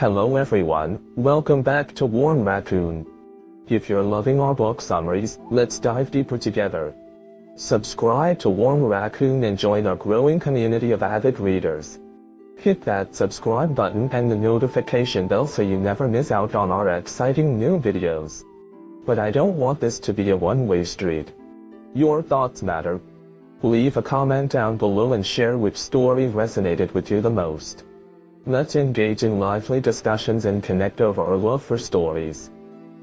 Hello everyone, welcome back to Warm Raccoon. If you're loving our book summaries, let's dive deeper together. Subscribe to Warm Raccoon and join our growing community of avid readers. Hit that subscribe button and the notification bell so you never miss out on our exciting new videos. But I don't want this to be a one-way street. Your thoughts matter. Leave a comment down below and share which story resonated with you the most. Let's engage in lively discussions and connect over our love for stories.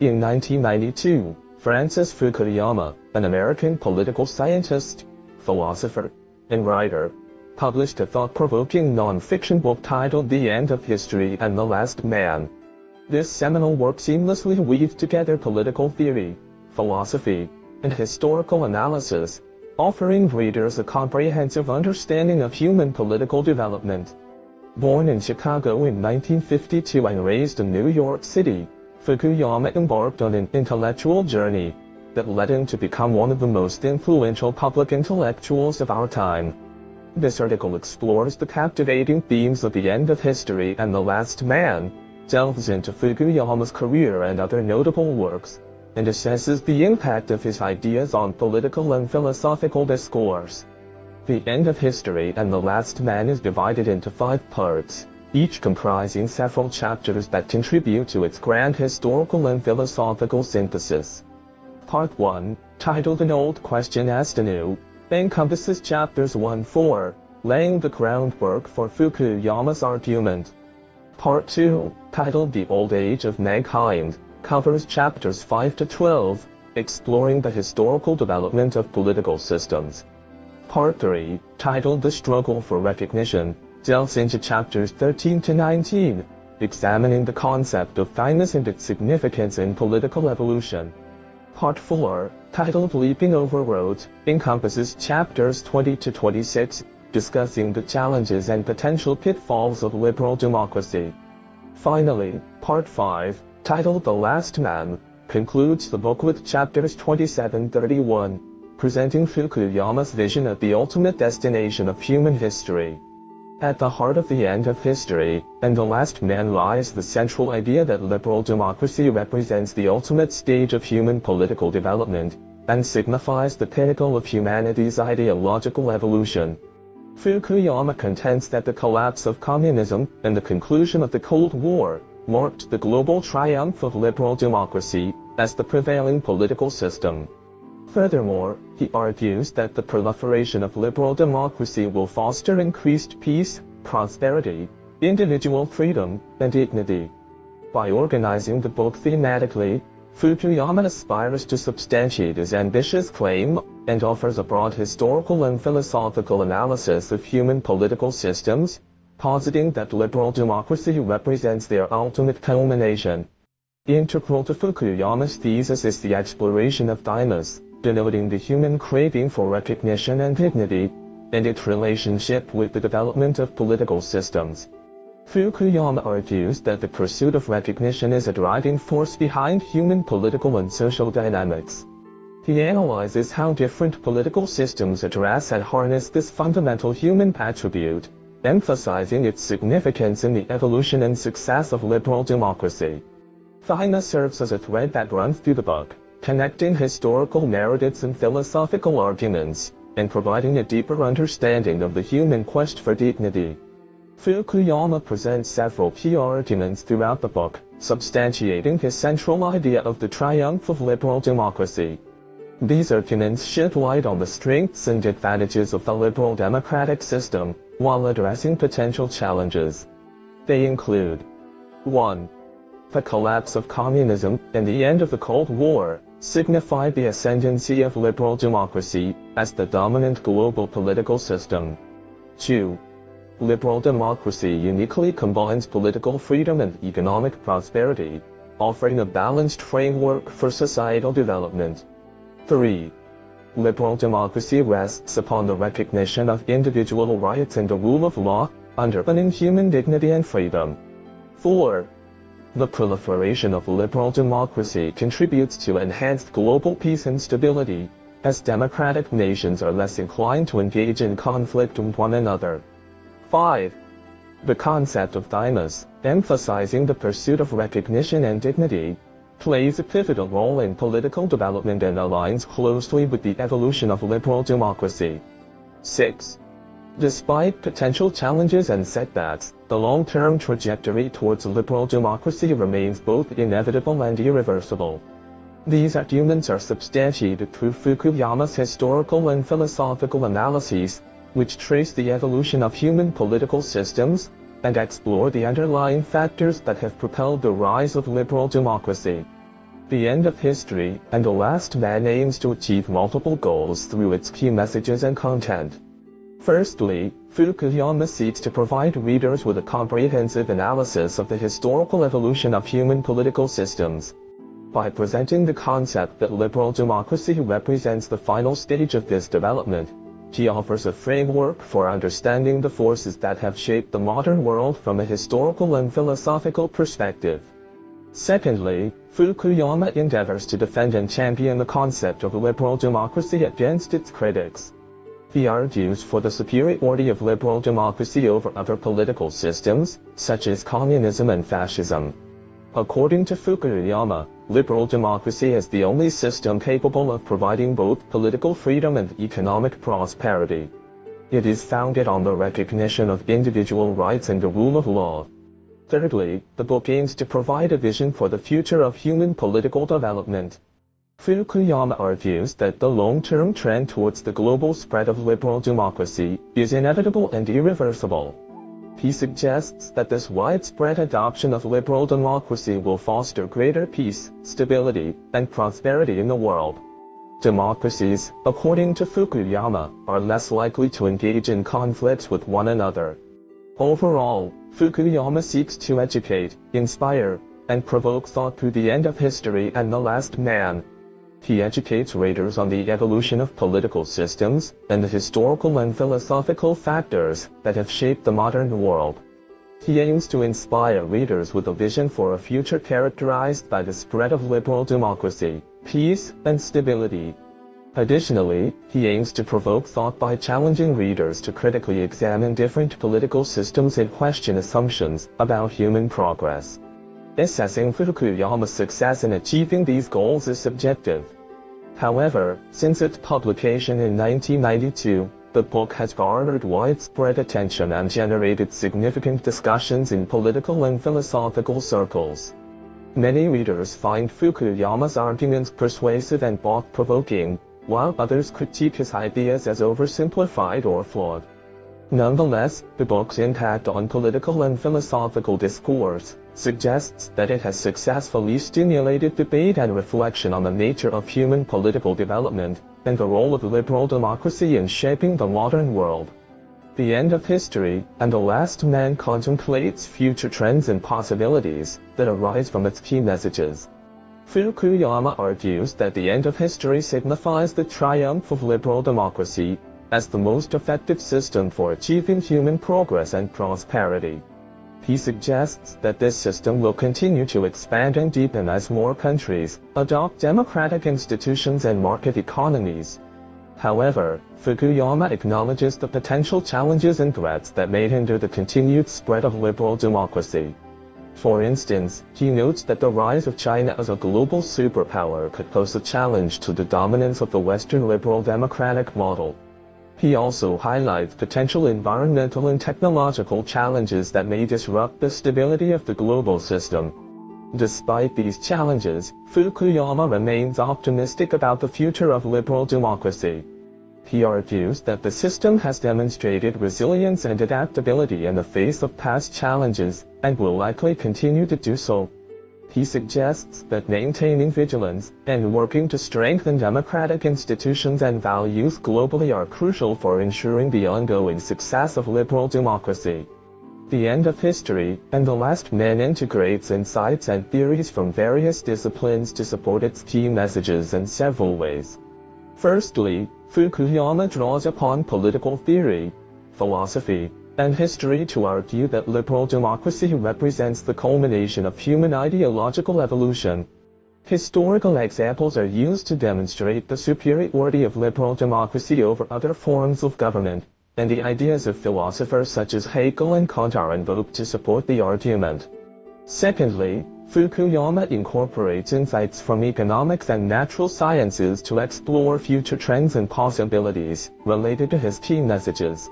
In 1992, Francis Fukuyama, an American political scientist, philosopher, and writer, published a thought-provoking non-fiction book titled The End of History and the Last Man. This seminal work seamlessly weaved together political theory, philosophy, and historical analysis, offering readers a comprehensive understanding of human political development. Born in Chicago in 1952 and raised in New York City, Fukuyama embarked on an intellectual journey that led him to become one of the most influential public intellectuals of our time. This article explores the captivating themes of The End of History and The Last Man, delves into Fukuyama's career and other notable works, and assesses the impact of his ideas on political and philosophical discourse. The End of History and The Last Man is divided into 5 parts, each comprising several chapters that contribute to its grand historical and philosophical synthesis. Part 1, titled An Old Question Asked Anew, encompasses chapters 1-4, laying the groundwork for Fukuyama's argument. Part 2, titled The Old Age of Mankind, covers chapters 5-12, exploring the historical development of political systems. Part 3, titled The Struggle for Recognition, delves into chapters 13-19, examining the concept of thymus and its significance in political evolution. Part 4, titled Leaping Over Roads, encompasses chapters 20-26, discussing the challenges and potential pitfalls of liberal democracy. Finally, Part 5, titled The Last Man, concludes the book with chapters 27-31. Presenting Fukuyama's vision of the ultimate destination of human history. At the heart of The End of History and The Last Man lies the central idea that liberal democracy represents the ultimate stage of human political development, and signifies the pinnacle of humanity's ideological evolution. Fukuyama contends that the collapse of communism and the conclusion of the Cold War marked the global triumph of liberal democracy as the prevailing political system. Furthermore, he argues that the proliferation of liberal democracy will foster increased peace, prosperity, individual freedom, and dignity. By organizing the book thematically, Fukuyama aspires to substantiate his ambitious claim, and offers a broad historical and philosophical analysis of human political systems, positing that liberal democracy represents their ultimate culmination. Integral to Fukuyama's thesis is the exploration of thymus, denoting the human craving for recognition and dignity, and its relationship with the development of political systems. Fukuyama argues that the pursuit of recognition is a driving force behind human political and social dynamics. He analyzes how different political systems address and harness this fundamental human attribute, emphasizing its significance in the evolution and success of liberal democracy. Thymus serves as a thread that runs through the book, connecting historical narratives and philosophical arguments, and providing a deeper understanding of the human quest for dignity. Fukuyama presents several key arguments throughout the book, substantiating his central idea of the triumph of liberal democracy. These arguments shed light on the strengths and advantages of the liberal democratic system, while addressing potential challenges. They include 1. The collapse of communism and the end of the Cold War signified the ascendancy of liberal democracy as the dominant global political system. 2. Liberal democracy uniquely combines political freedom and economic prosperity, offering a balanced framework for societal development. 3. Liberal democracy rests upon the recognition of individual rights and the rule of law, underpinning human dignity and freedom. 4. The proliferation of liberal democracy contributes to enhanced global peace and stability, as democratic nations are less inclined to engage in conflict with one another. 5. The concept of thymus, emphasizing the pursuit of recognition and dignity, plays a pivotal role in political development and aligns closely with the evolution of liberal democracy. 6. Despite potential challenges and setbacks, the long-term trajectory towards liberal democracy remains both inevitable and irreversible. These arguments are substantiated through Fukuyama's historical and philosophical analyses, which trace the evolution of human political systems, and explore the underlying factors that have propelled the rise of liberal democracy. The End of History and The Last Man aims to achieve multiple goals through its key messages and content. Firstly, Fukuyama seeks to provide readers with a comprehensive analysis of the historical evolution of human political systems. By presenting the concept that liberal democracy represents the final stage of this development, he offers a framework for understanding the forces that have shaped the modern world from a historical and philosophical perspective. Secondly, Fukuyama endeavors to defend and champion the concept of liberal democracy against its critics. He argues for the superiority of liberal democracy over other political systems, such as communism and fascism. According to Fukuyama, liberal democracy is the only system capable of providing both political freedom and economic prosperity. It is founded on the recognition of individual rights and the rule of law. Thirdly, the book aims to provide a vision for the future of human political development. Fukuyama argues that the long-term trend towards the global spread of liberal democracy is inevitable and irreversible. He suggests that this widespread adoption of liberal democracy will foster greater peace, stability, and prosperity in the world. Democracies, according to Fukuyama, are less likely to engage in conflicts with one another. Overall, Fukuyama seeks to educate, inspire, and provoke thought through The End of History and The Last Man. He educates readers on the evolution of political systems and the historical and philosophical factors that have shaped the modern world. He aims to inspire readers with a vision for a future characterized by the spread of liberal democracy, peace, and stability. Additionally, he aims to provoke thought by challenging readers to critically examine different political systems and question assumptions about human progress. Assessing Fukuyama's success in achieving these goals is subjective. However, since its publication in 1992, the book has garnered widespread attention and generated significant discussions in political and philosophical circles. Many readers find Fukuyama's arguments persuasive and thought-provoking, while others critique his ideas as oversimplified or flawed. Nonetheless, the book's impact on political and philosophical discourse suggests that it has successfully stimulated debate and reflection on the nature of human political development and the role of liberal democracy in shaping the modern world. The End of History and The Last Man contemplates future trends and possibilities that arise from its key messages. Fukuyama argues that the end of history signifies the triumph of liberal democracy as the most effective system for achieving human progress and prosperity. He suggests that this system will continue to expand and deepen as more countries adopt democratic institutions and market economies. However, Fukuyama acknowledges the potential challenges and threats that may hinder the continued spread of liberal democracy. For instance, he notes that the rise of China as a global superpower could pose a challenge to the dominance of the Western liberal democratic model. He also highlights potential environmental and technological challenges that may disrupt the stability of the global system. Despite these challenges, Fukuyama remains optimistic about the future of liberal democracy. He argues that the system has demonstrated resilience and adaptability in the face of past challenges, and will likely continue to do so. He suggests that maintaining vigilance and working to strengthen democratic institutions and values globally are crucial for ensuring the ongoing success of liberal democracy. The End of History and The Last Man integrates insights and theories from various disciplines to support its key messages in several ways. Firstly, Fukuyama draws upon political theory, philosophy, and history to argue that liberal democracy represents the culmination of human ideological evolution. Historical examples are used to demonstrate the superiority of liberal democracy over other forms of government, and the ideas of philosophers such as Hegel and Kant are invoked to support the argument. Secondly, Fukuyama incorporates insights from economics and natural sciences to explore future trends and possibilities related to his key messages.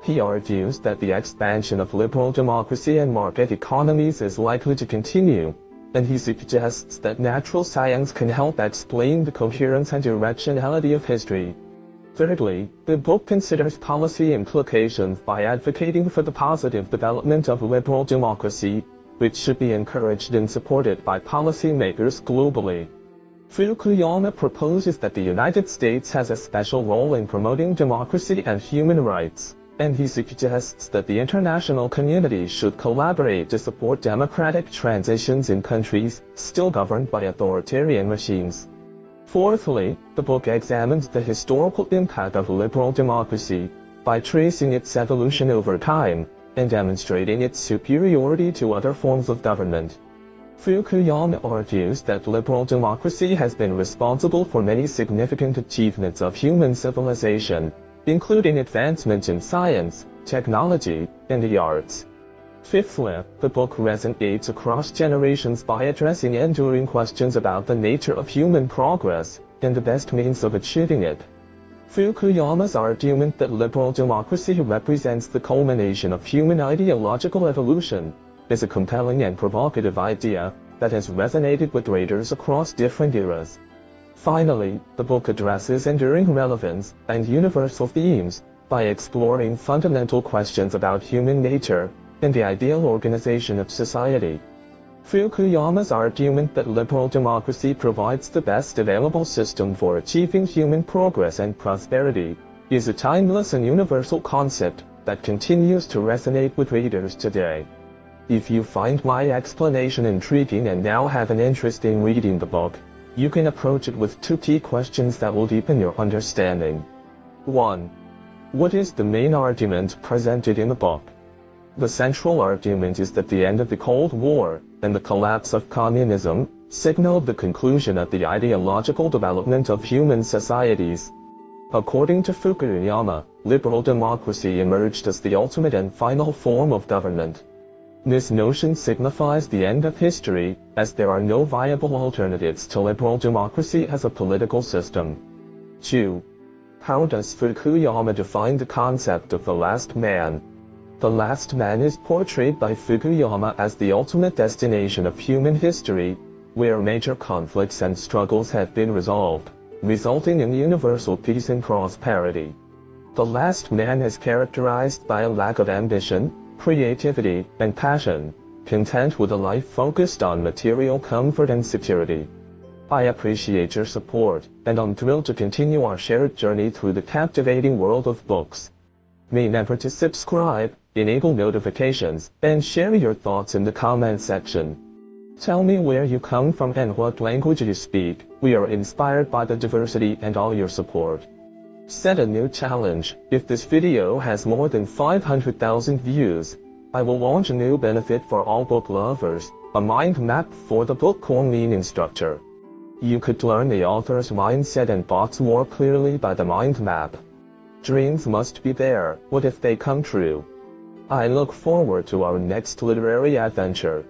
He argues that the expansion of liberal democracy and market economies is likely to continue, and he suggests that natural science can help explain the coherence and irrationality of history. Thirdly, the book considers policy implications by advocating for the positive development of liberal democracy, which should be encouraged and supported by policymakers globally. Fukuyama proposes that the United States has a special role in promoting democracy and human rights, and he suggests that the international community should collaborate to support democratic transitions in countries still governed by authoritarian regimes. Fourthly, the book examines the historical impact of liberal democracy by tracing its evolution over time and demonstrating its superiority to other forms of government. Fukuyama argues that liberal democracy has been responsible for many significant achievements of human civilization, including advancements in science, technology, and the arts. Fifthly, the book resonates across generations by addressing enduring questions about the nature of human progress and the best means of achieving it. Fukuyama's argument that liberal democracy represents the culmination of human ideological evolution is a compelling and provocative idea that has resonated with readers across different eras. Finally, the book addresses enduring relevance and universal themes by exploring fundamental questions about human nature and the ideal organization of society. Fukuyama's argument that liberal democracy provides the best available system for achieving human progress and prosperity is a timeless and universal concept that continues to resonate with readers today. If you find my explanation intriguing and now have an interest in reading the book, you can approach it with two key questions that will deepen your understanding. 1. What is the main argument presented in the book? The central argument is that the end of the Cold War and the collapse of communism signaled the conclusion of the ideological development of human societies. According to Fukuyama, liberal democracy emerged as the ultimate and final form of government. This notion signifies the end of history, as there are no viable alternatives to liberal democracy as a political system. 2. How does Fukuyama define the concept of the last man? The last man is portrayed by Fukuyama as the ultimate destination of human history, where major conflicts and struggles have been resolved, resulting in universal peace and prosperity. The last man is characterized by a lack of ambition, creativity, and passion, content with a life focused on material comfort and security. I appreciate your support, and I'm thrilled to continue our shared journey through the captivating world of books. Remember to subscribe, enable notifications, and share your thoughts in the comment section. Tell me where you come from and what language you speak. We are inspired by the diversity and all your support. Set a new challenge. If this video has more than 500,000 views, I will launch a new benefit for all book lovers, a mind map for the book core meaning structure. You could learn the author's mindset and thoughts more clearly by the mind map. Dreams must be there. What if they come true? I look forward to our next literary adventure.